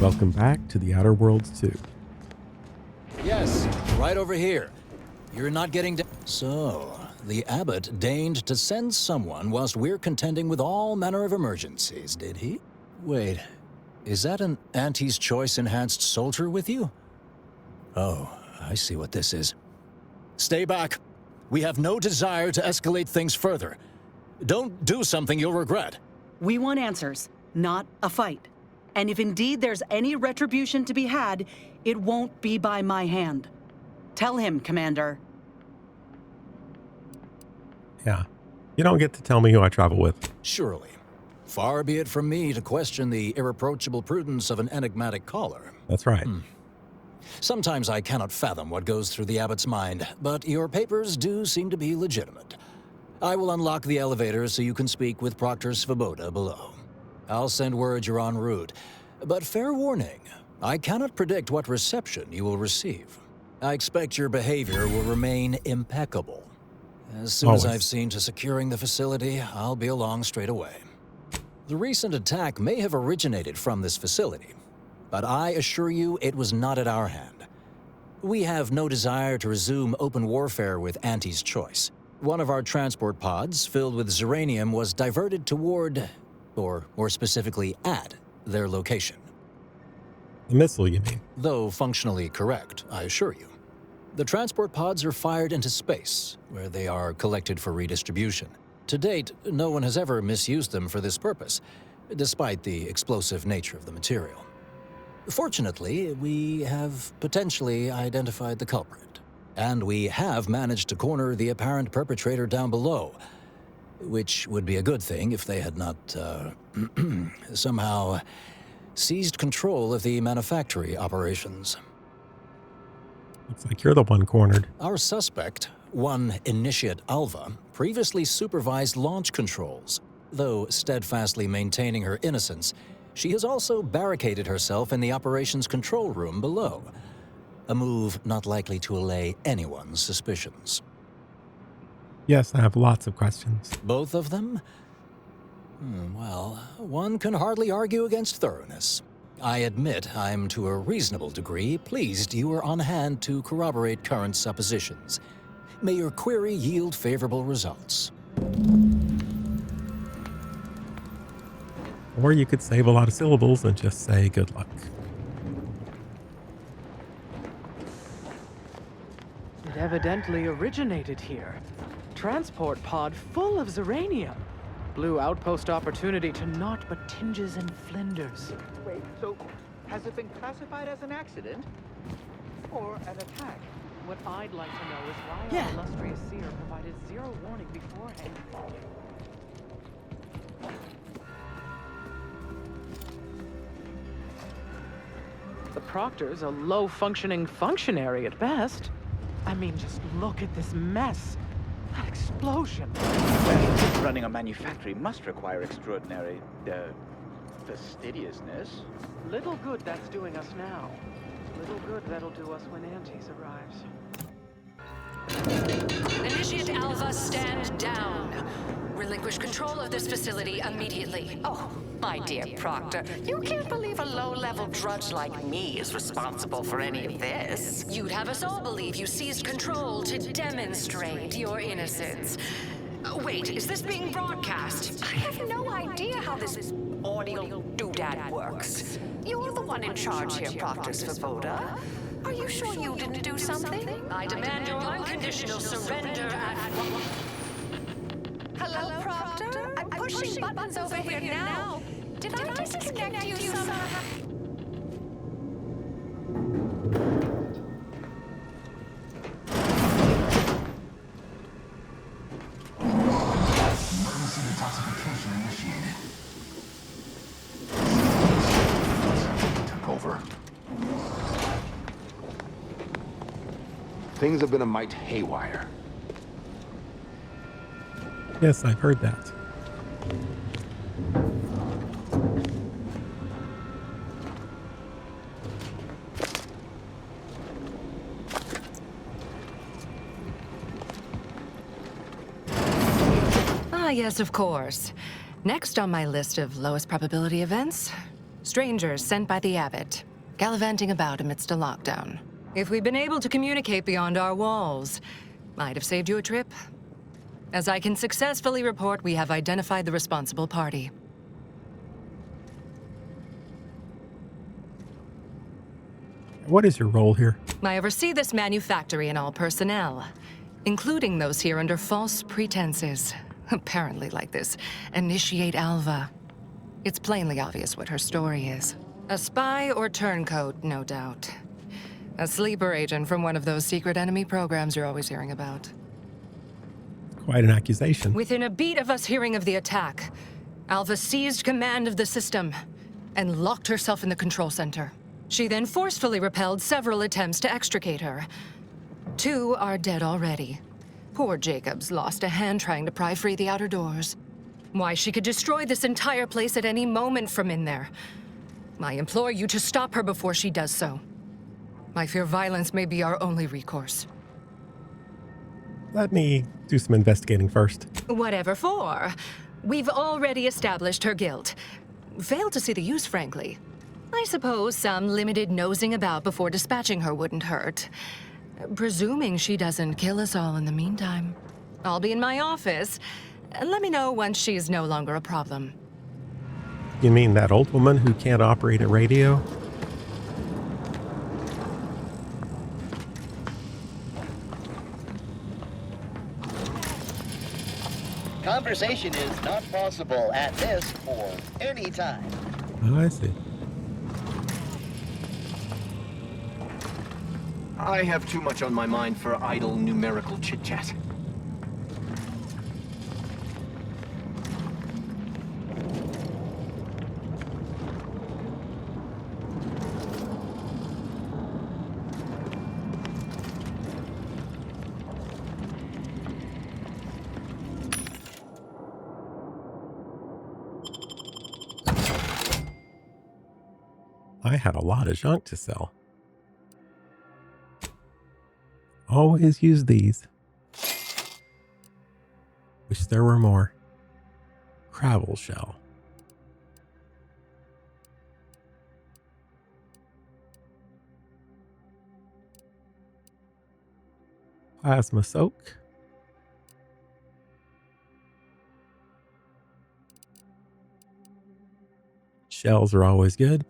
Welcome back to the Outer Worlds 2. Yes, right over here. You're not getting So, the abbot deigned to send someone whilst we're contending with all manner of emergencies, did he? Wait, is that an Auntie's Choice enhanced soldier with you? Oh, I see what this is. Stay back. We have no desire to escalate things further. Don't do something you'll regret. We want answers, not a fight. And if indeed there's any retribution to be had, it won't be by my hand. Tell him, Commander. Yeah. You don't get to tell me who I travel with. Surely. Far be it from me to question the irreproachable prudence of an enigmatic caller. That's right. Sometimes I cannot fathom what goes through the abbot's mind, but your papers do seem to be legitimate. I will unlock the elevator so you can speak with Proctor Svoboda below. I'll send word you're en route, but fair warning, I cannot predict what reception you will receive. I expect your behavior will remain impeccable. As soon as I've seen to securing the facility, I'll be along straight away. The recent attack may have originated from this facility, but I assure you it was not at our hand. We have no desire to resume open warfare with Auntie's Choice. One of our transport pods, filled with Zeranium, was diverted toward, or more specifically at, their location. The missile, you mean? Though functionally correct, I assure you. The transport pods are fired into space, where they are collected for redistribution. To date, no one has ever misused them for this purpose, despite the explosive nature of the material. Fortunately, we have potentially identified the culprit, and we have managed to corner the apparent perpetrator down below, which would be a good thing if they had not, somehow seized control of the manufactory operations. Looks like you're the one cornered. Our suspect, one Initiate Alva, previously supervised launch controls. Though steadfastly maintaining her innocence, she has also barricaded herself in the operations control room below, a move not likely to allay anyone's suspicions. Yes, I have lots of questions. Both of them? Well, one can hardly argue against thoroughness. I admit I'm to a reasonable degree pleased you are on hand to corroborate current suppositions. May your query yield favorable results. Or you could save a lot of syllables and just say good luck. It evidently originated here. Transport pod full of Zeranium. Blue outpost opportunity to naught but tinges and flinders. Wait, so has it been classified as an accident? Or an attack? What I'd like to know is why our illustrious seer provided zero warning beforehand. The Proctor's a low-functioning functionary at best. I mean, just look at this mess. That explosion. Well, running a manufactory must require extraordinary, fastidiousness. Little good that's doing us now. Little good that'll do us when Antes arrives. Initiate Alpha, stand down. Relinquish control of this facility immediately. Oh, my dear Proctor, you can't believe a low-level drudge like me is responsible for any of this. You'd have us all believe you seized control to demonstrate your innocence. Wait, is this being broadcast? I have no idea how this audio doodad works. You're the one in charge here, Proctor Svoboda. Are you sure you didn't do something? I demand your unconditional surrender at... Hello, Proctor? I'm pushing buttons over here now. Did I disconnect you somehow? Emergency detoxification initiated. Took over. Things have been a mite haywire. Yes, I've heard that. Ah, yes, of course. Next on my list of lowest probability events, Strangers sent by the abbot, gallivanting about amidst a lockdown. If we'd been able to communicate beyond our walls, might have saved you a trip. As I can successfully report, we have identified the responsible party. What is your role here? I oversee this manufactory and all personnel, including those here under false pretenses. Apparently like this Initiate Alva. It's plainly obvious what her story is. A spy or turncoat, no doubt. A sleeper agent from one of those secret enemy programs you're always hearing about. Quite an accusation. Within a beat of us hearing of the attack, Alva seized command of the system and locked herself in the control center. She then forcefully repelled several attempts to extricate her. 2 are dead already. Poor Jacobs lost a hand trying to pry free the outer doors. Why, she could destroy this entire place at any moment from in there. I implore you to stop her before she does so. I fear violence may be our only recourse. Let me do some investigating first. Whatever for. We've already established her guilt. Failed to see the use, frankly. I suppose some limited nosing about before dispatching her wouldn't hurt. Presuming she doesn't kill us all in the meantime. I'll be in my office. Let me know once she's no longer a problem. You mean that old woman who can't operate a radio? Conversation is not possible at this or any time. Oh, I see. I have too much on my mind for idle numerical chit-chat. I had a lot of junk to sell. Always use these. Wish there were more. Gravel shell. Plasma soak. Shells are always good.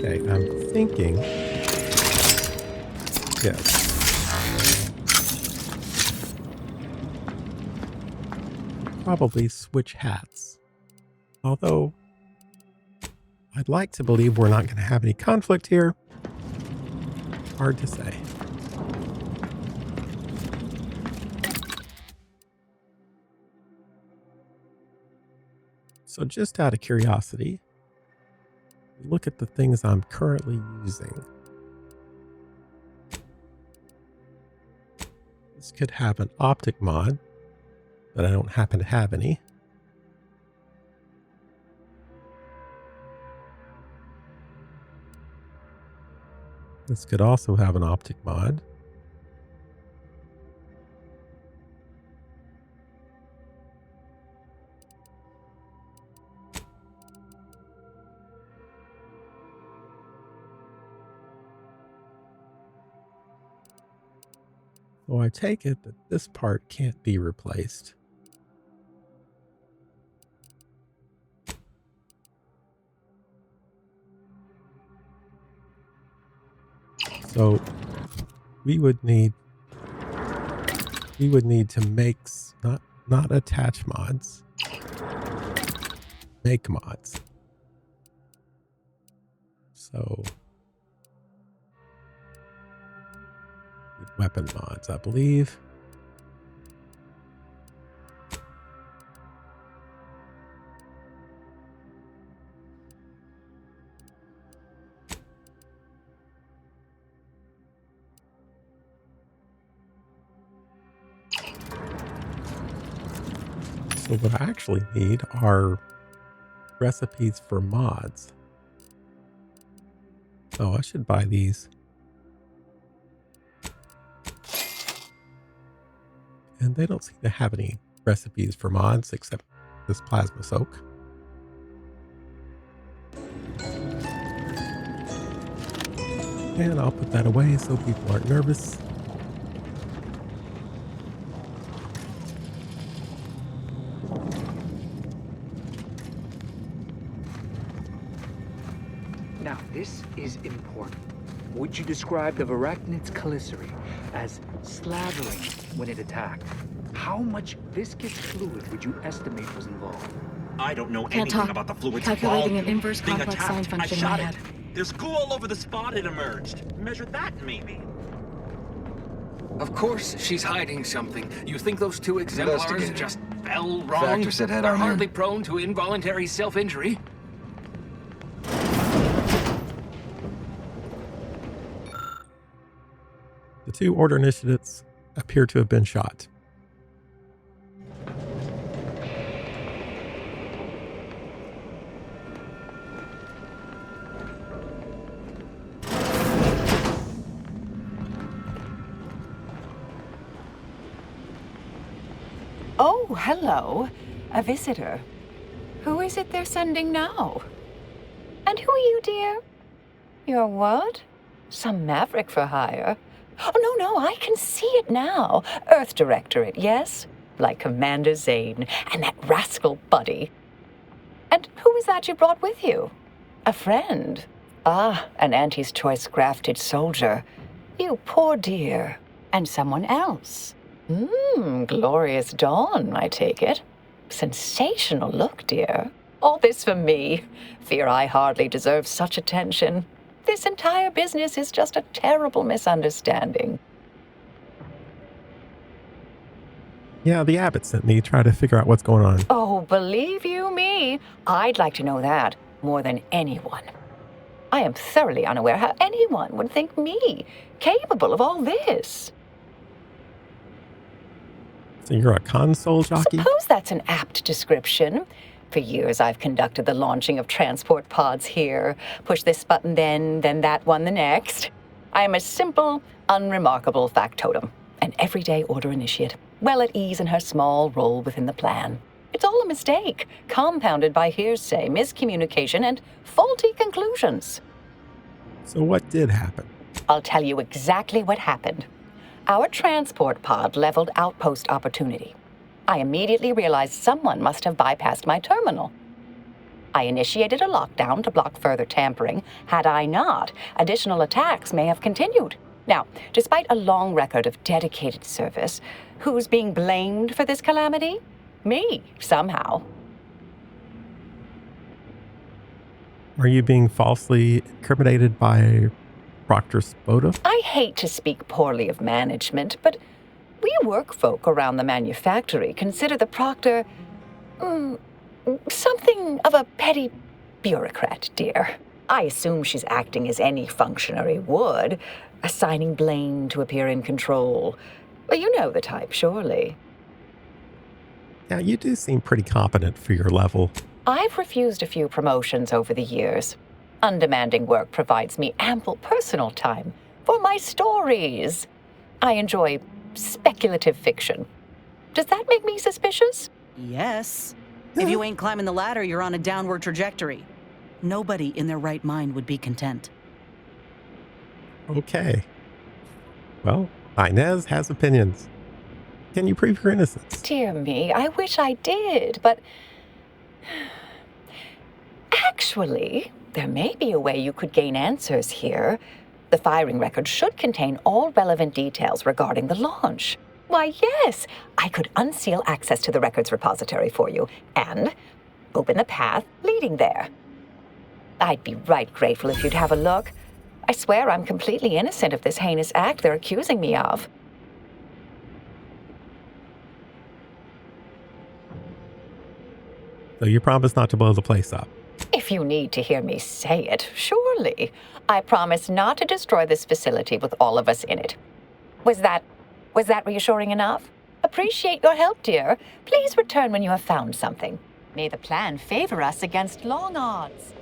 Okay, I'm thinking. Yes. Probably switch hats. Although, I'd like to believe we're not going to have any conflict here. Hard to say. So just out of curiosity, look at the things I'm currently using. This could have an optic mod, but I don't happen to have any. This could also have an optic mod. So I take it that this part can't be replaced. So we would need to make not attach mods. make mods. So, weapon mods, I believe. So what I actually need are recipes for mods. Oh, I should buy these. And they don't seem to have any recipes for mods except this plasma soak. And I'll put that away so people aren't nervous. Now, this is important. Would you describe the Varachnid's chelicerae as slavering when it attacked? How much viscous fluid would you estimate was involved? I don't know Can't anything talk. about the fluid's Calculating volume. an inverse Being complex attacked, sine function I in my shot head. it. There's goo all over the spot it emerged. Measure that, maybe. Of course she's hiding something. You think those two exemplars Investigator. just fell wrong? Factor said head They're on in. hardly prone to involuntary self-injury. The two order initiates appear to have been shot. Oh, hello. A visitor. Who is it they're sending now? And who are you, dear? You're what? Some maverick for hire? Oh, no, I can see it now. Earth Directorate, yes? Like Commander Zane and that rascal Buddy. And who is that you brought with you? A friend? Ah, an Auntie's Choice grafted soldier. You poor dear. And someone else. Glorious dawn, I take it. Sensational look, dear. All this for me. Fear I hardly deserve such attention. This entire business is just a terrible misunderstanding. Yeah, the abbot sent me to try to figure out what's going on. Oh, believe you me, I'd like to know that more than anyone. I am thoroughly unaware how anyone would think me capable of all this. So you're a console jockey? Suppose that's an apt description. For years, I've conducted the launching of transport pods here. Push this button then that one the next. I am a simple, unremarkable factotum. An everyday order initiate, well at ease in her small role within the plan. It's all a mistake, compounded by hearsay, miscommunication, and faulty conclusions. So what did happen? I'll tell you exactly what happened. Our transport pod leveled outpost opportunity. I immediately realized someone must have bypassed my terminal. I initiated a lockdown to block further tampering. Had I not, additional attacks may have continued. Now, despite a long record of dedicated service, who's being blamed for this calamity? Me, somehow. Are you being falsely incriminated by Proctor Svoboda? I hate to speak poorly of management, but we work folk around the manufactory consider the proctor something of a petty bureaucrat, dear. I assume she's acting as any functionary would, assigning blame to appear in control. Well, you know the type, surely. Yeah, you do seem pretty competent for your level. I've refused a few promotions over the years. Undemanding work provides me ample personal time for my stories. I enjoy speculative fiction. Does that make me suspicious? Yes. If you ain't climbing the ladder, you're on a downward trajectory. Nobody in their right mind would be content. Okay. Well, Inez has opinions. Can you prove your innocence? Dear me, I wish I did, but... Actually, there may be a way you could gain answers here. The firing record should contain all relevant details regarding the launch. Why, yes, I could unseal access to the records repository for you. And open the path leading there. I'd be right grateful if you'd have a look. I swear I'm completely innocent of this heinous act they're accusing me of. So you promise not to blow the place up? If you need to hear me say it, surely. I promise not to destroy this facility with all of us in it. Was that reassuring enough? Appreciate your help, dear. Please return when you have found something. May the plan favor us against long odds.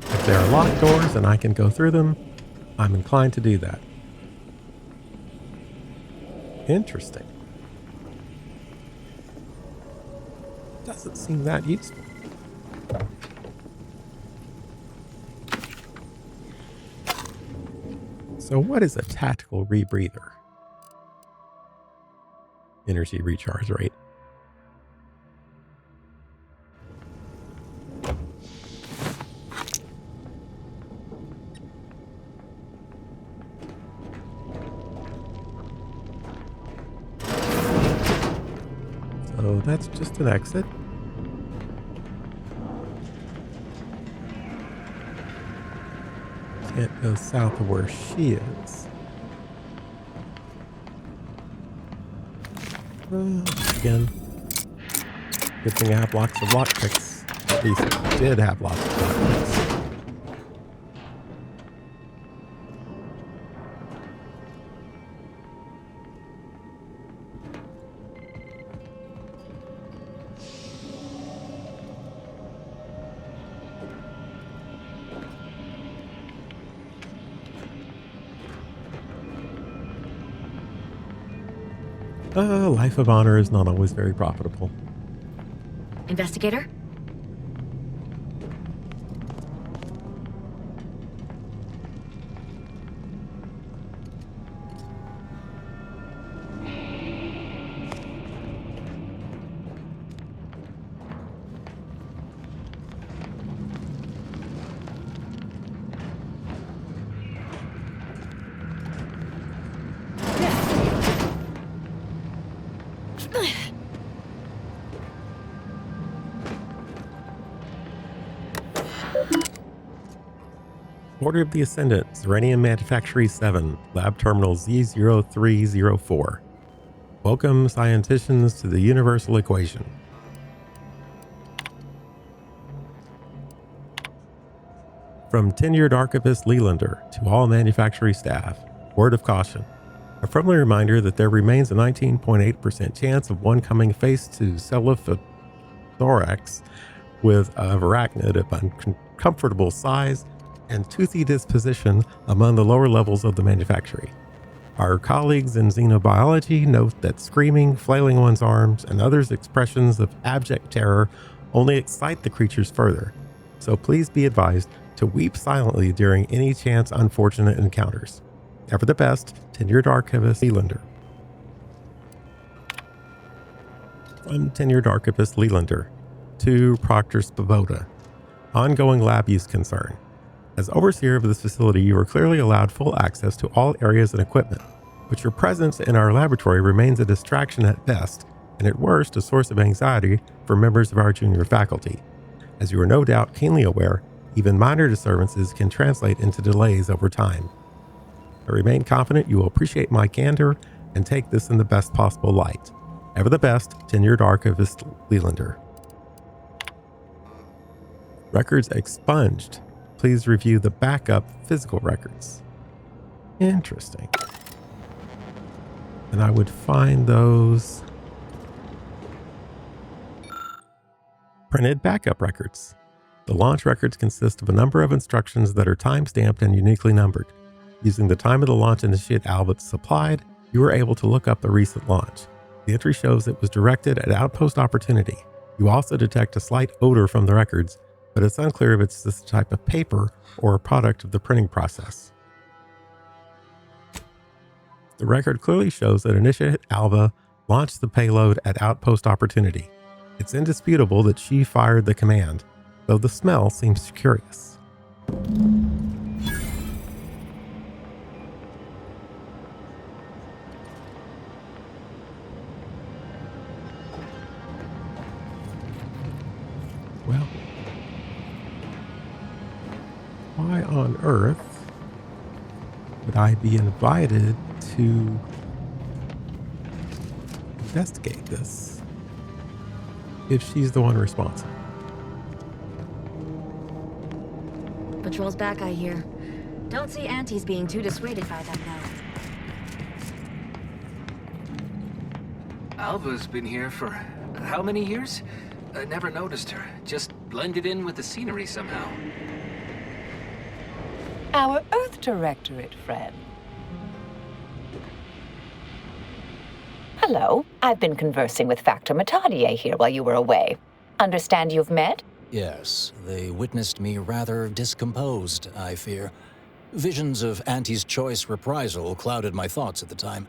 If there are locked doors and I can go through them, I'm inclined to do that. Interesting. Doesn't seem that useful. So what is a tactical rebreather? Energy recharge rate. So that's just an exit. Can't go south of where she is. Again, good thing I have lots of lockpicks. At least I did have lots of lockpicks. Life of honor is not always very profitable. Investigator? Order of the Ascendant, Zeranium Manufactory 7, Lab Terminal Z0304. Welcome, scienticians, to the Universal Equation. From tenured archivist Leelander to all manufactory staff, word of caution. A friendly reminder that there remains a 19.8% chance of one coming face to Cephalothorax with a arachnid of uncomfortable size and toothy disposition among the lower levels of the manufactory. Our colleagues in xenobiology note that screaming, flailing one's arms, and others' expressions of abject terror only excite the creatures further, so please be advised to weep silently during any chance unfortunate encounters. Ever the best, tenured archivist Leelander. From tenured archivist Leelander to Proctor Svoboda. Ongoing lab use concern. As overseer of this facility, you are clearly allowed full access to all areas and equipment, but your presence in our laboratory remains a distraction at best, and at worst, a source of anxiety for members of our junior faculty. As you are no doubt keenly aware, even minor disturbances can translate into delays over time. I remain confident you will appreciate my candor and take this in the best possible light. Ever the best, tenured archivist Leelander. Records expunged. Please review the backup physical records. Interesting. And I would find those printed backup records. The launch records consist of a number of instructions that are time-stamped and uniquely numbered. Using the time of the launch initiate Albert supplied, you were able to look up the recent launch. The entry shows it was directed at Outpost Opportunity. You also detect a slight odor from the records, but it's unclear if it's this type of paper or a product of the printing process. The record clearly shows that Initiate Alva launched the payload at Outpost Opportunity. It's indisputable that she fired the command, though the smell seems curious. Well, why on earth would I be invited to investigate this if she's the one responsible? Patrol's back, I hear. Don't see Auntie's being too dissuaded by them, though. Alva's been here for how many years? I never noticed her. Just blended in with the scenery somehow. Our Earth Directorate friend. Hello. I've been conversing with Factor Matadier here while you were away. Understand you've met? Yes, they witnessed me rather discomposed, I fear. Visions of Auntie's choice reprisal clouded my thoughts at the time.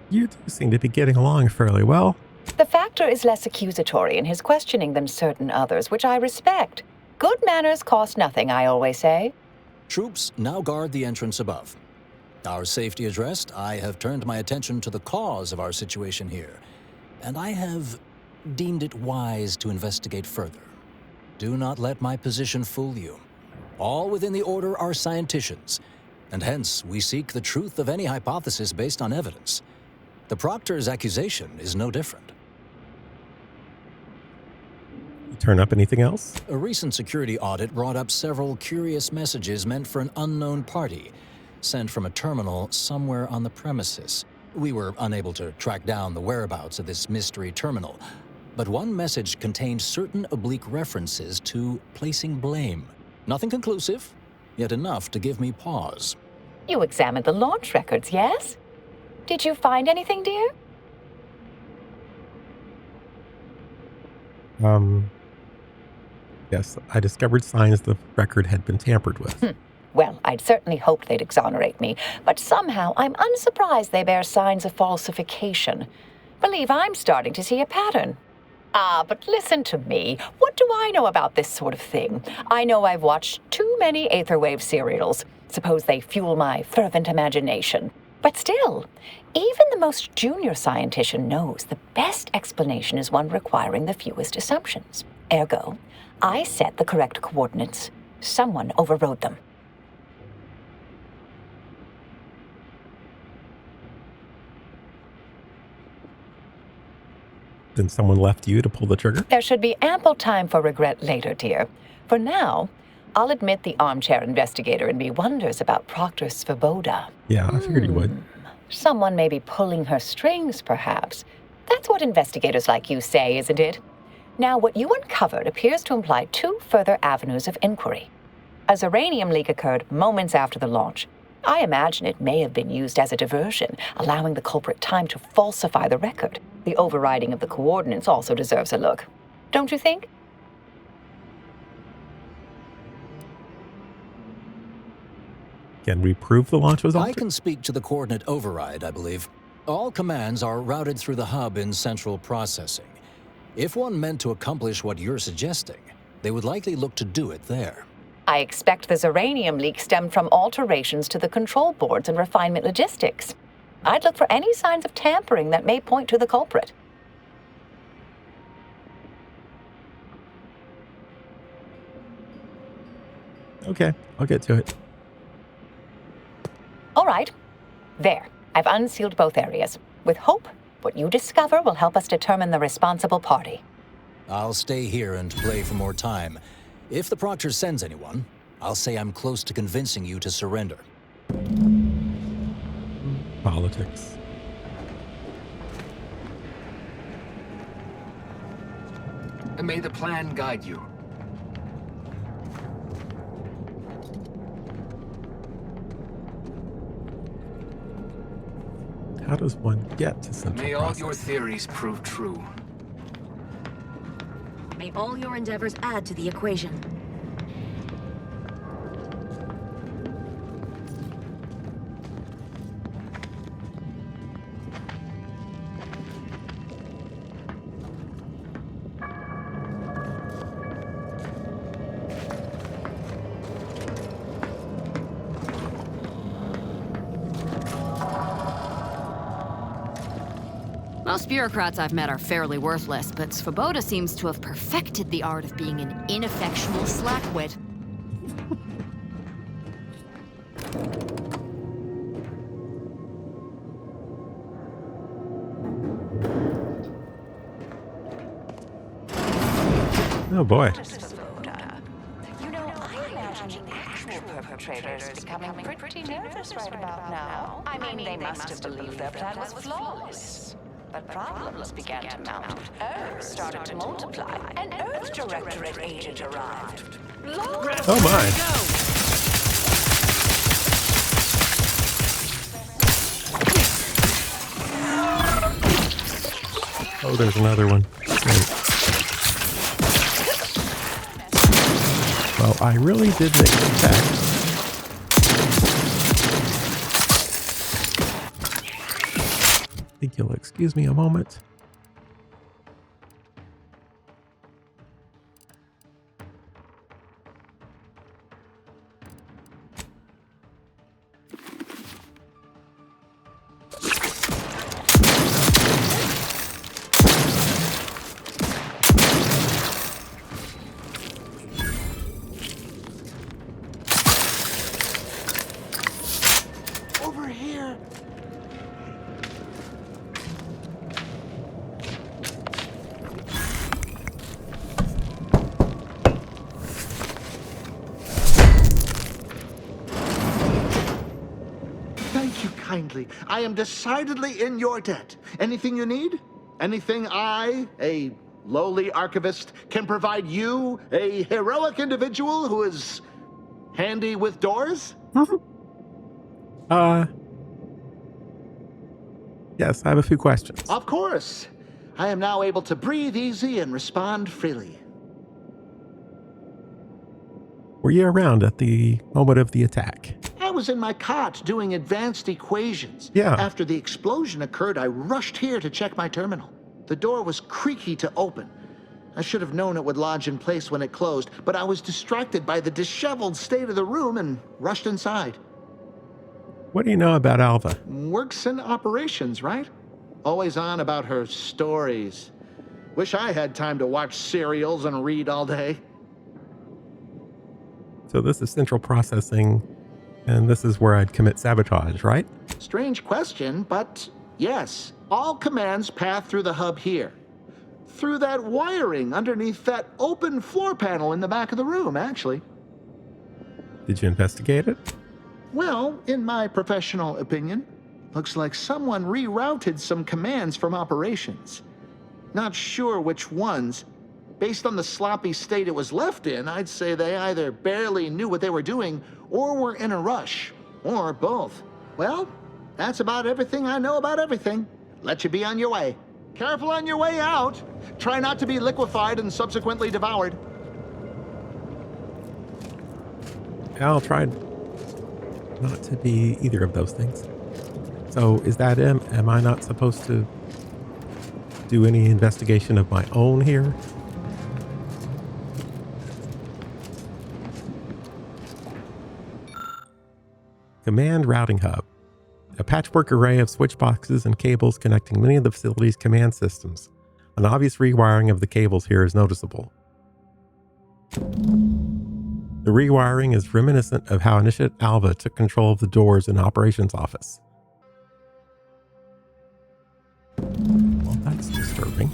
You do seem to be getting along fairly well. The Factor is less accusatory in his questioning than certain others, which I respect. Good manners cost nothing, I always say. Troops now guard the entrance above. Our safety addressed, I have turned my attention to the cause of our situation here, and I have deemed it wise to investigate further. Do not let my position fool you. All within the Order are scienticians, and hence we seek the truth of any hypothesis based on evidence. The Proctor's accusation is no different. You turn up anything else? A recent security audit brought up several curious messages meant for an unknown party, sent from a terminal somewhere on the premises. We were unable to track down the whereabouts of this mystery terminal, but one message contained certain oblique references to placing blame. Nothing conclusive, yet enough to give me pause. You examined the launch records, yes? Did you find anything, dear? Yes, I discovered signs the record had been tampered with. Well, I'd certainly hoped they'd exonerate me, but somehow I'm unsurprised they bear signs of falsification. Believe I'm starting to see a pattern. But listen to me. What do I know about this sort of thing? I know I've watched too many Aetherwave serials. Suppose they fuel my fervent imagination. But still, even the most junior scientician knows the best explanation is one requiring the fewest assumptions. Ergo, I set the correct coordinates. Someone overrode them. Then someone left you to pull the trigger? There should be ample time for regret later, dear. For now, I'll admit the armchair investigator in me wonders about Proctor Svoboda. Yeah, I figured you would. Someone may be pulling her strings, perhaps. That's what investigators like you say, isn't it? Now, what you uncovered appears to imply two further avenues of inquiry. A uranium leak occurred moments after the launch. I imagine it may have been used as a diversion, allowing the culprit time to falsify the record. The overriding of the coordinates also deserves a look. Don't you think? Can we prove the launch was altered? I can speak to the coordinate override, I believe. All commands are routed through the hub in central processing. If one meant to accomplish what you're suggesting, they would likely look to do it there. I expect the uranium leak stemmed from alterations to the control boards and refinement logistics. I'd look for any signs of tampering that may point to the culprit. Okay, I'll get to it. All right. There. I've unsealed both areas. With hope, what you discover will help us determine the responsible party. I'll stay here and play for more time. If the Proctor sends anyone, I'll say I'm close to convincing you to surrender. Politics. And may the plan guide you. How does one get to central May all processing? your theories prove true. May all your endeavors add to the equation. Most bureaucrats I've met are fairly worthless, but Svoboda seems to have perfected the art of being an ineffectual slackwit. Oh boy. You know, I imagine the actual perpetrators becoming pretty nervous right about now. I mean, they must have believed their plan was flawless. But problems began to mount. Earth started to multiply. An Earth Directorate agent arrived. Oh my. Oh, there's another one. Great. Well, I really did make the check. I think you'll excuse me a moment. Over here. Thank you kindly. I am decidedly in your debt. Anything you need? Anything I, a lowly archivist, can provide you, a heroic individual who is handy with doors? Yes, I have a few questions. Of course. I am now able to breathe easy and respond freely. Were you around at the moment of the attack? I was in my cot doing advanced equations. Yeah. After the explosion occurred, I rushed here to check my terminal. The door was creaky to open. I should have known it would lodge in place when it closed, but I was distracted by the disheveled state of the room and rushed inside. What do you know about Alva? Works in operations, right? Always on about her stories. Wish I had time to watch serials and read all day. So this is central processing, and this is where I'd commit sabotage, right? Strange question, but yes. All commands path through the hub here. Through that wiring underneath that open floor panel in the back of the room, actually. Did you investigate it? Well, in my professional opinion, looks like someone rerouted some commands from operations. Not sure which ones. Based on the sloppy state it was left in, I'd say they either barely knew what they were doing or were in a rush, or both. Well, that's about everything I know about everything. Let you be on your way. Careful on your way out. Try not to be liquefied and subsequently devoured. I'll try not to be either of those things. So is that him? Am I not supposed to do any investigation of my own here? Command Routing Hub. A patchwork array of switch boxes and cables connecting many of the facility's command systems. An obvious rewiring of the cables here is noticeable. The rewiring is reminiscent of how Initiate Alva took control of the doors in Operations Office. Well, that's disturbing.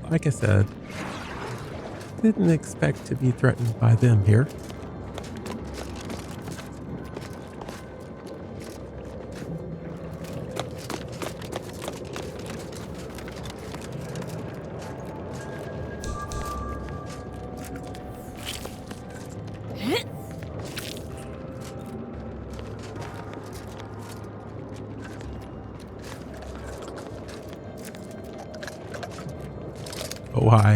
like I said, didn't expect to be threatened by them here. Oh, hi.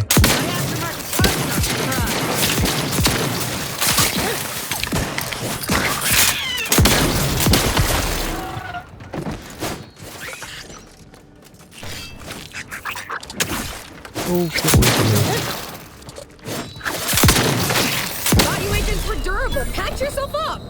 Oh, get away from me. Thought you agents were durable. Patch yourself up!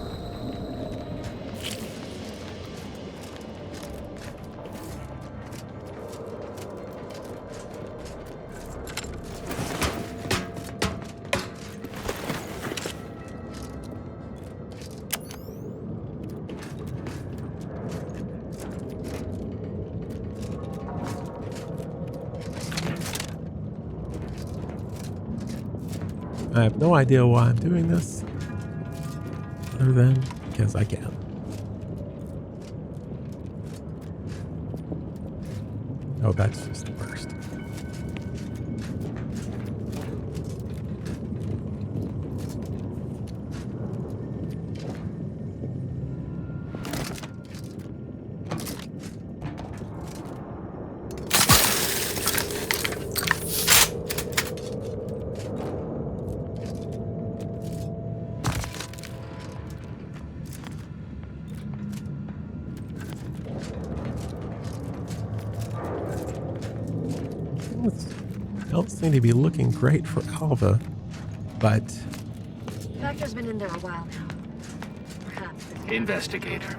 I have no idea why I'm doing this, other than because I can. Oh, that's just the worst. Don't seem to be looking great for Alva, but Vector's been in there a while now. Perhaps. Investigator.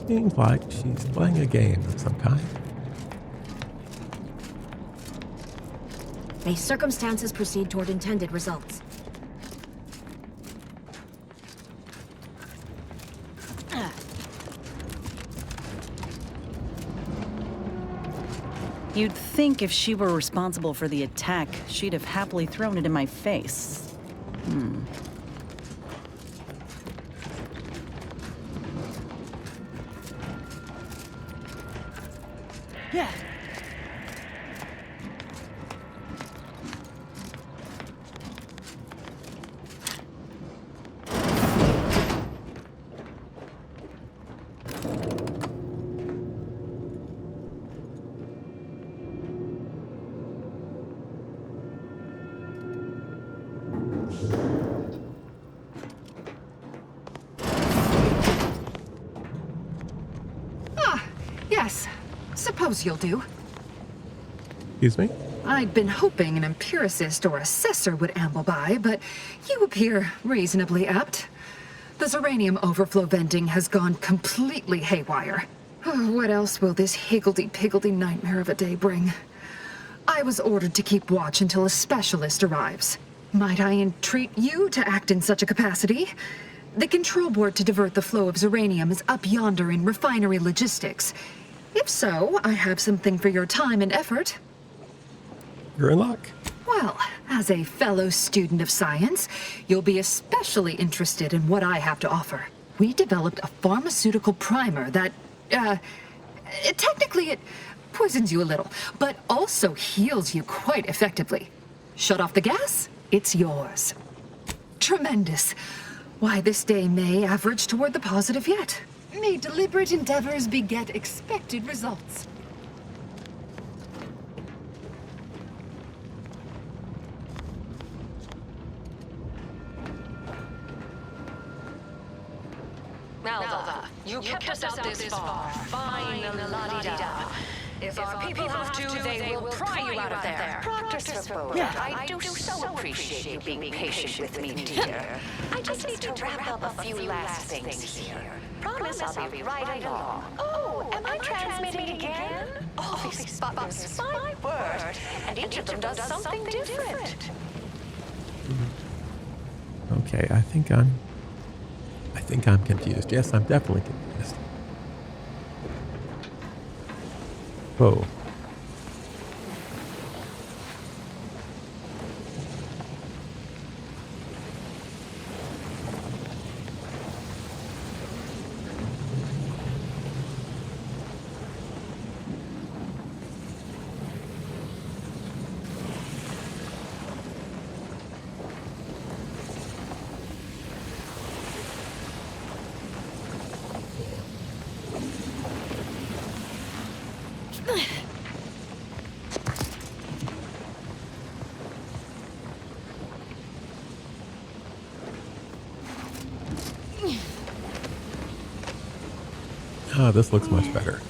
seems like she's playing a game of some kind. May circumstances proceed toward intended results. You'd think if she were responsible for the attack, she'd have happily thrown it in my face. Yeah. Yes. Suppose you'll do. Excuse me? I'd been hoping an empiricist or assessor would amble by, but you appear reasonably apt. The Zeranium overflow venting has gone completely haywire. Oh, what else will this higgledy-piggledy nightmare of a day bring? I was ordered to keep watch until a specialist arrives. Might I entreat you to act in such a capacity? The control board to divert the flow of Zeranium is up yonder in refinery logistics. If so, I have something for your time and effort. You're in luck. Well, as a fellow student of science, you'll be especially interested in what I have to offer. We developed a pharmaceutical primer that, technically it poisons you a little, but also heals you quite effectively. Shut off the gas, it's yours. Tremendous. Why, this day may average toward the positive yet. May deliberate endeavors beget expected results. Alva, you kept us out this far. Fine, la-di-da. If our people have to, they will pry you out of there. Dr. Svoboda, I do so appreciate you being patient with me, dear. I just need to wrap up a few last things here. Promise I'll be right along. Oh, am I transmitting again? Oh, these buttons, my word. And each of them does something different. Okay, I think I'm confused. Yes, I'm definitely confused. Oh, this looks much better.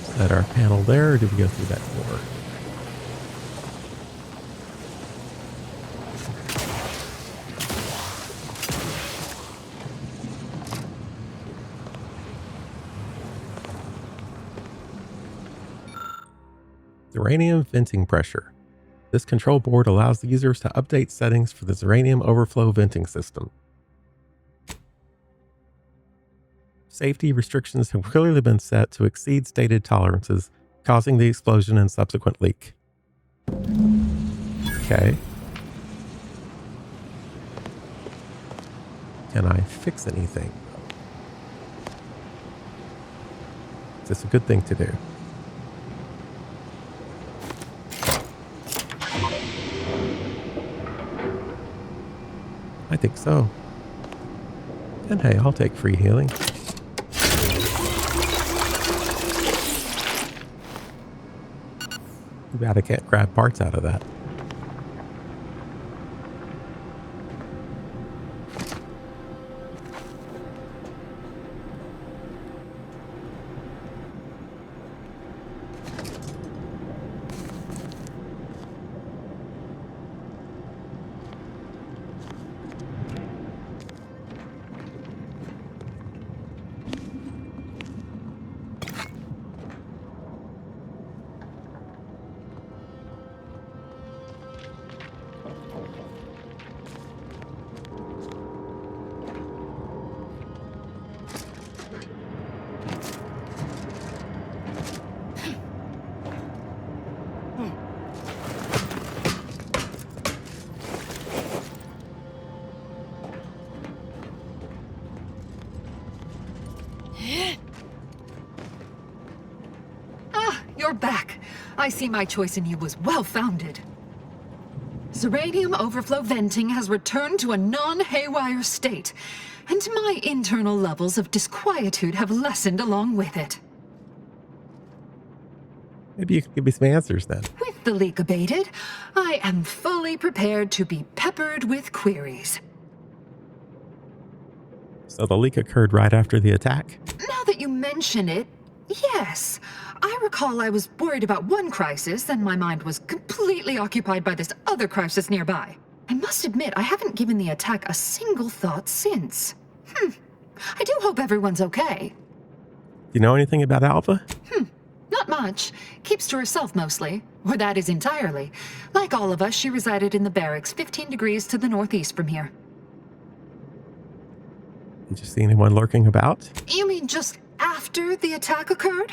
Set our panel there, or do we go through that door? Uranium venting pressure. This control board allows the users to update settings for the uranium overflow venting system. Safety restrictions have clearly been set to exceed stated tolerances, causing the explosion and subsequent leak. Okay. Can I fix anything? Is this a good thing to do? I think so. And hey, I'll take free healing. Too bad I can't grab parts out of that. You're back. I see my choice in you was well-founded. Uranium overflow venting has returned to a non-haywire state, and my internal levels of disquietude have lessened along with it. Maybe you could give me some answers then. With the leak abated, I am fully prepared to be peppered with queries. So the leak occurred right after the attack? Now that you mention it, yes. I recall I was worried about one crisis, and my mind was completely occupied by this other crisis nearby. I must admit, I haven't given the attack a single thought since. I do hope everyone's okay. You know anything about Alpha? Not much. Keeps to herself mostly. Or that is entirely. Like all of us, she resided in the barracks 15 degrees to the northeast from here. Did you see anyone lurking about? You mean just after the attack occurred?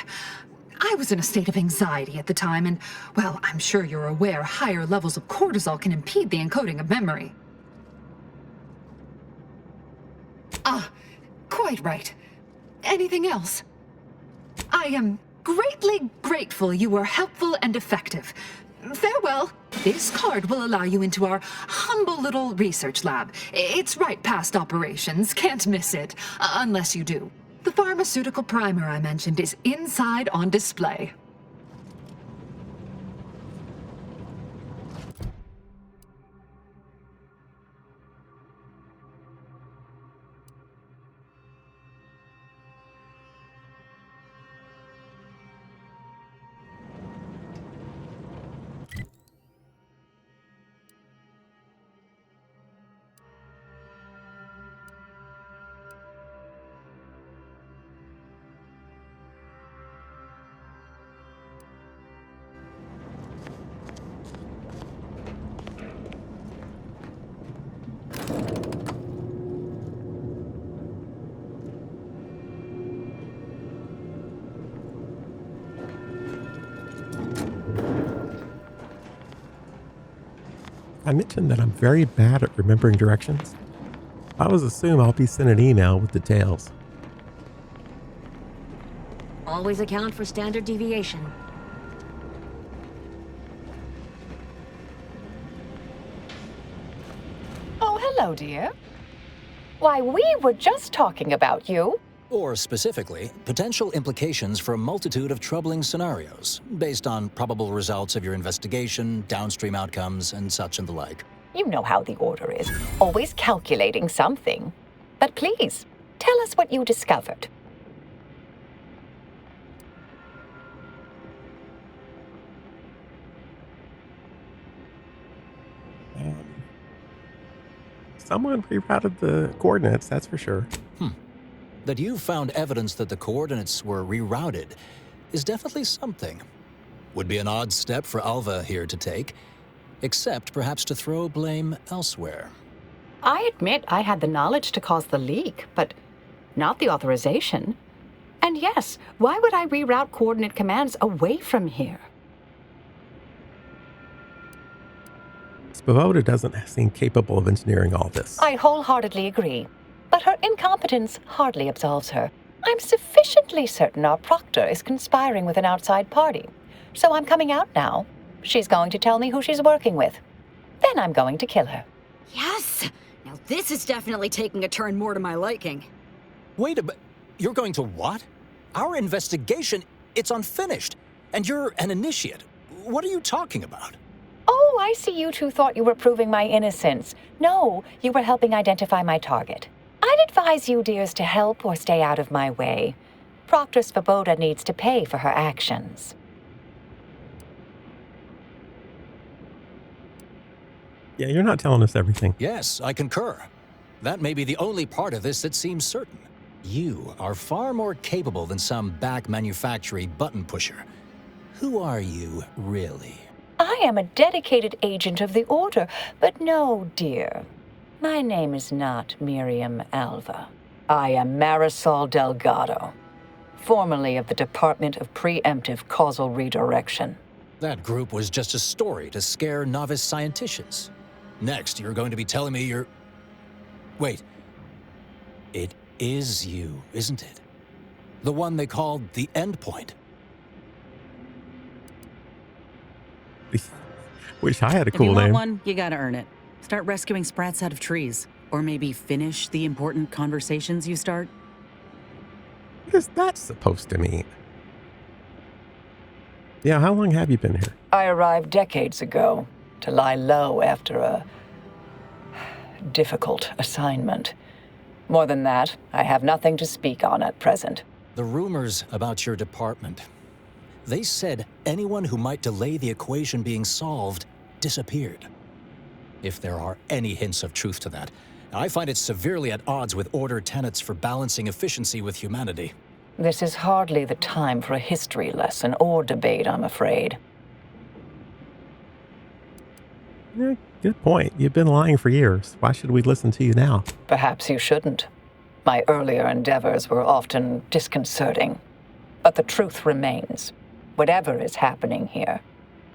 I was in a state of anxiety at the time, and, well, I'm sure you're aware higher levels of cortisol can impede the encoding of memory. Quite right. Anything else? I am greatly grateful you were helpful and effective. Farewell. This card will allow you into our humble little research lab. It's right past operations. Can't miss it. Unless you do. The pharmaceutical primer I mentioned is inside on display. I mentioned that I'm very bad at remembering directions. I always assume I'll be sent an email with details. Always account for standard deviation. hello, dear. Why, we were just talking about you. Or specifically, potential implications for a multitude of troubling scenarios, based on probable results of your investigation, downstream outcomes, and such and the like. You know how the Order is, always calculating something. But please, tell us what you discovered. Someone rerouted the coordinates, that's for sure. That you found evidence that the coordinates were rerouted is definitely something. Would be an odd step for Alva here to take, except perhaps to throw blame elsewhere. I admit I had the knowledge to cause the leak, but not the authorization. And yes, why would I reroute coordinate commands away from here? Svoboda doesn't seem capable of engineering all this. I wholeheartedly agree, but her incompetence hardly absolves her. I'm sufficiently certain our proctor is conspiring with an outside party, so I'm coming out now. She's going to tell me who she's working with. Then I'm going to kill her. Yes! Now this is definitely taking a turn more to my liking. Wait a minute. You're going to what? Our investigation, it's unfinished. And you're an initiate. What are you talking about? Oh, I see you two thought you were proving my innocence. No, you were helping identify my target. I'd advise you, dears, to help or stay out of my way. Proctor Svoboda needs to pay for her actions. Yeah, you're not telling us everything. Yes, I concur. That may be the only part of this that seems certain. You are far more capable than some back manufactory button pusher. Who are you, really? I am a dedicated agent of the Order, but no, dear. My name is not Miriam Alva. I am Marisol Delgado, formerly of the Department of Preemptive Causal Redirection. That group was just a story to scare novice scienticians. Next, you're going to be telling me you're... Wait. It is you, isn't it? The one they called the Endpoint. Wish I had a If cool you want name. one, you gotta earn it. Start rescuing sprats out of trees. Or maybe finish the important conversations you start. What is that supposed to mean? Yeah, how long have you been here? I arrived decades ago to lie low after a difficult assignment. More than that, I have nothing to speak on at present. The rumors about your department. They said anyone who might delay the equation being solved disappeared. If there are any hints of truth to that, I find it severely at odds with Order tenets for balancing efficiency with humanity. This is hardly the time for a history lesson or debate, I'm afraid. Yeah, good point. You've been lying for years. Why should we listen to you now? Perhaps you shouldn't. My earlier endeavors were often disconcerting. But the truth remains. Whatever is happening here,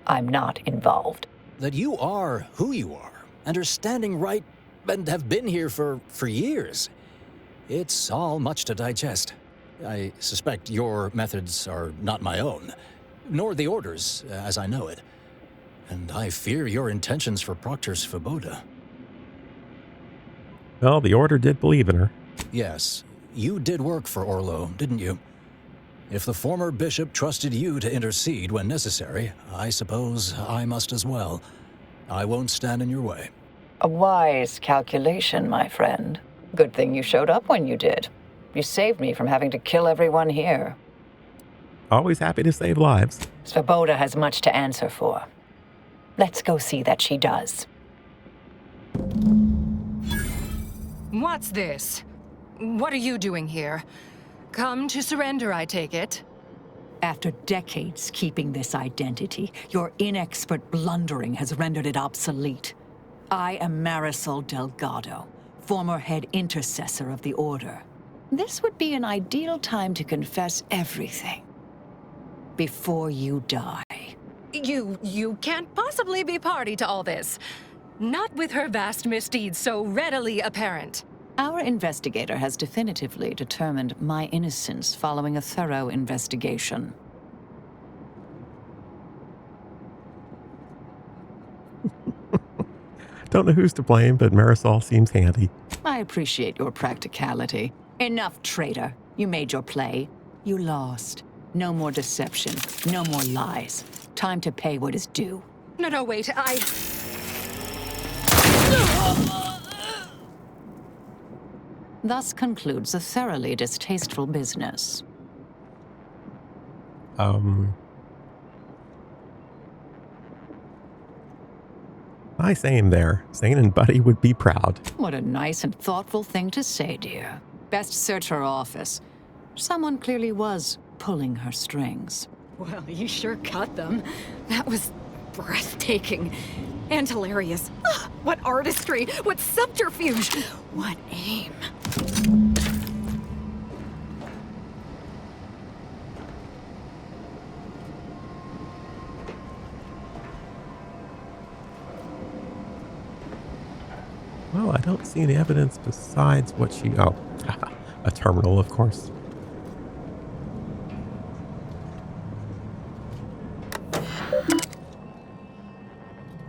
I'm not involved. That you are who you are, and are standing right, and have been here for years. It's all much to digest. I suspect your methods are not my own, nor the Order's, as I know it. And I fear your intentions for Proctor Svoboda. Well, the Order did believe in her. Yes, you did work for Orlo, didn't you? If the former bishop trusted you to intercede when necessary, I suppose I must as well. I won't stand in your way. A wise calculation, my friend. Good thing you showed up when you did. You saved me from having to kill everyone here. Always happy to save lives. Svoboda has much to answer for. Let's go see that she does. What's this? What are you doing here? Come to surrender, I take it? After decades keeping this identity, your inexpert blundering has rendered it obsolete. I am Marisol Delgado, former head intercessor of the Order. This would be an ideal time to confess everything. Before you die. You can't possibly be party to all this. Not with her vast misdeeds so readily apparent. Our investigator has definitively determined my innocence following a thorough investigation. Don't know who's to blame, but Marisol seems handy. I appreciate your practicality. Enough, traitor. You made your play. You lost. No more deception. No more lies. Time to pay what is due. No, wait, Thus concludes a thoroughly distasteful business. Nice aim there. Zane and Buddy would be proud. What a nice and thoughtful thing to say, dear. Best search her office. Someone clearly was pulling her strings. Well, you sure cut them. That was breathtaking. And hilarious. Ah, what artistry! What subterfuge! What aim! Well, I don't see any evidence besides what she... Oh, a terminal, of course.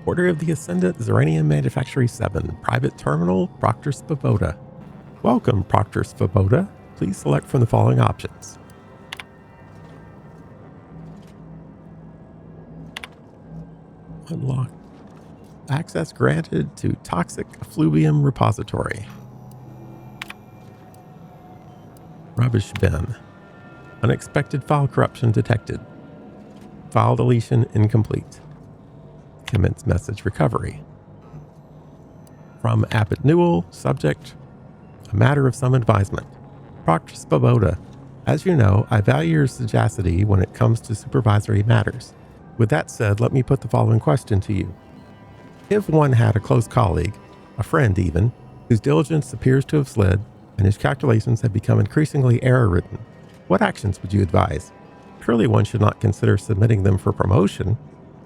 Order of the Ascendant, Zeranium Manufactory 7, Private Terminal, Proctor Svoboda. Welcome, Proctor Svoboda. Please select from the following options. Unlock. Access granted to Toxic Effluvium Repository. Rubbish bin. Unexpected file corruption detected. File deletion incomplete. Commence message recovery. From Abbot Newell, subject, a matter of some advisement. Proctor Svoboda, as you know, I value your sagacity when it comes to supervisory matters. With that said, let me put the following question to you. If one had a close colleague, a friend even, whose diligence appears to have slid and his calculations have become increasingly error-ridden, what actions would you advise? Surely one should not consider submitting them for promotion.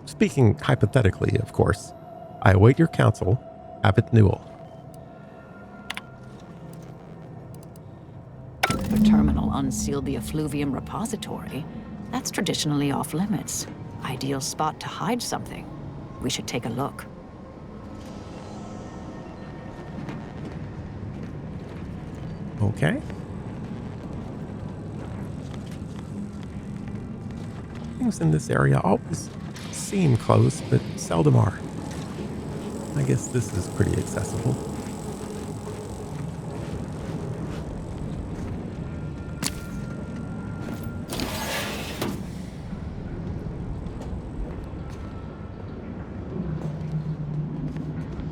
Speaking hypothetically, of course. I await your counsel, Abbot Newell. The terminal unsealed the effluvium repository. That's traditionally off limits. Ideal spot to hide something. We should take a look. Okay. Things in this area always seem close, but seldom are. I guess this is pretty accessible.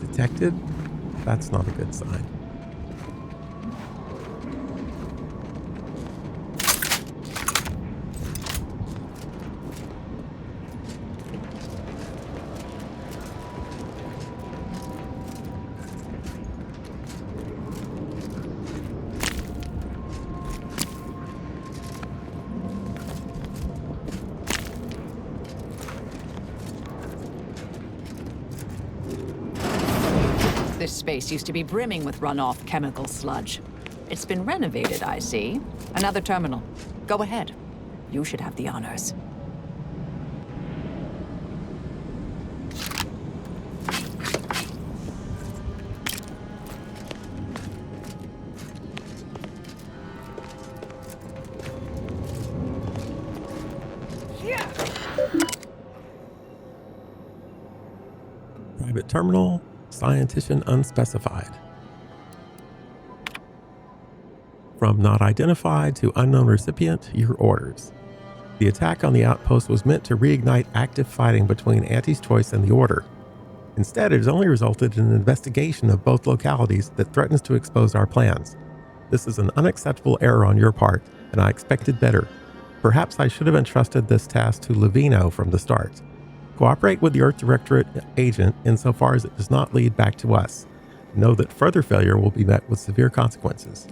Detected? That's not a good sign. This space used to be brimming with runoff chemical sludge. It's been renovated, I see. Another terminal. Go ahead. You should have the honors. Private terminal, scientician unspecified. From not identified to unknown recipient, your orders. The attack on the outpost was meant to reignite active fighting between Auntie's Choice and the Order. Instead, it has only resulted in an investigation of both localities that threatens to expose our plans. This is an unacceptable error on your part, and I expected better. Perhaps I should have entrusted this task to Levino from the start. Cooperate with the Earth Directorate agent insofar as it does not lead back to us. Know that further failure will be met with severe consequences.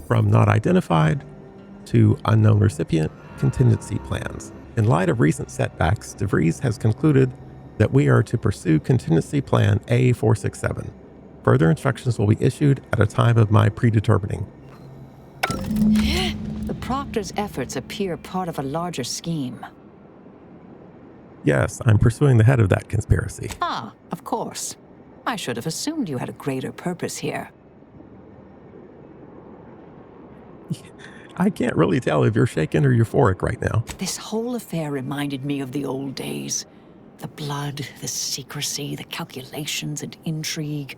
From not identified to unknown recipient, contingency plans. In light of recent setbacks, DeVries has concluded that we are to pursue contingency plan A467. Further instructions will be issued at a time of my predetermining. The Proctor's efforts appear part of a larger scheme. Yes, I'm pursuing the head of that conspiracy. Ah, of course. I should have assumed you had a greater purpose here. I can't really tell if you're shaken or euphoric right now. This whole affair reminded me of the old days. The blood, the secrecy, the calculations and intrigue.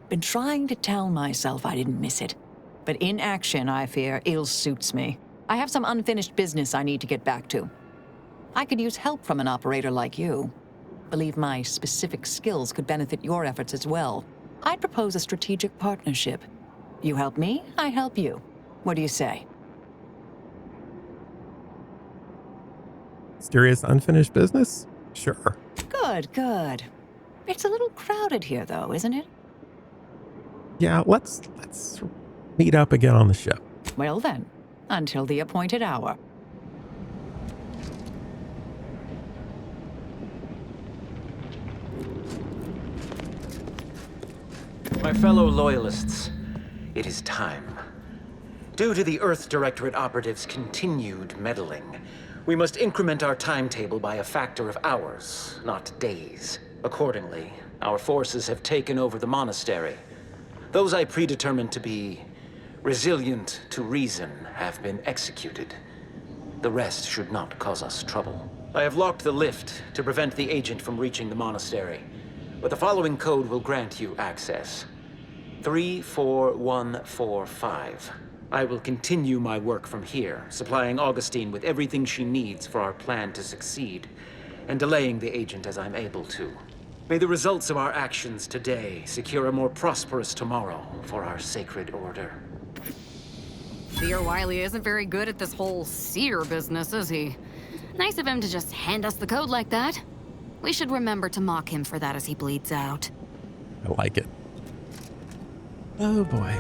Been trying to tell myself I didn't miss it. But in action, I fear, ill suits me. I have some unfinished business I need to get back to. I could use help from an operator like you. Believe my specific skills could benefit your efforts as well. I'd propose a strategic partnership. You help me, I help you. What do you say? Mysterious unfinished business? Sure. Good, good. It's a little crowded here, though, isn't it? Yeah, let's meet up again on the ship. Well then, until the appointed hour. My fellow Loyalists, it is time. Due to the Earth Directorate operatives' continued meddling, we must increment our timetable by a factor of hours, not days. Accordingly, our forces have taken over the monastery. Those I predetermined to be resilient to reason have been executed. The rest should not cause us trouble. I have locked the lift to prevent the agent from reaching the monastery, but the following code will grant you access. 34145. I will continue my work from here, supplying Augustine with everything she needs for our plan to succeed, and delaying the agent as I'm able to. May the results of our actions today secure a more prosperous tomorrow for our sacred order. Seer Wiley isn't very good at this whole seer business, is he? Nice of him to just hand us the code like that. We should remember to mock him for that as he bleeds out. I like it. Oh boy.